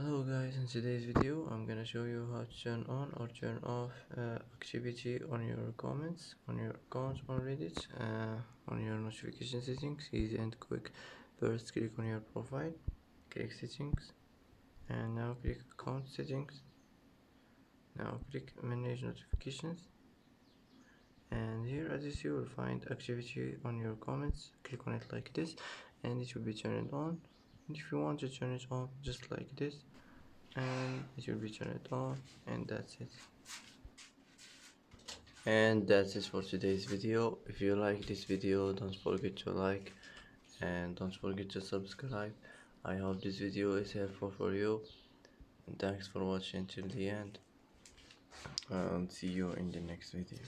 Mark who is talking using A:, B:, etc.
A: Hello guys, in today's video I'm gonna show you how to turn on or turn off activity on your comments, on your account on Reddit, on your notification settings. Easy and quick. First click on your profile, click settings, and now click account settings. Now click manage notifications, and here as you will find activity on your comments. Click on it like this and it will be turned on. And if you want to turn it on, just like this, and it will be turned on, and that's it. And that's it for today's video. If you like this video, don't forget to like and don't forget to subscribe. I hope this video is helpful for you, and thanks for watching till the end, and see you in the next video.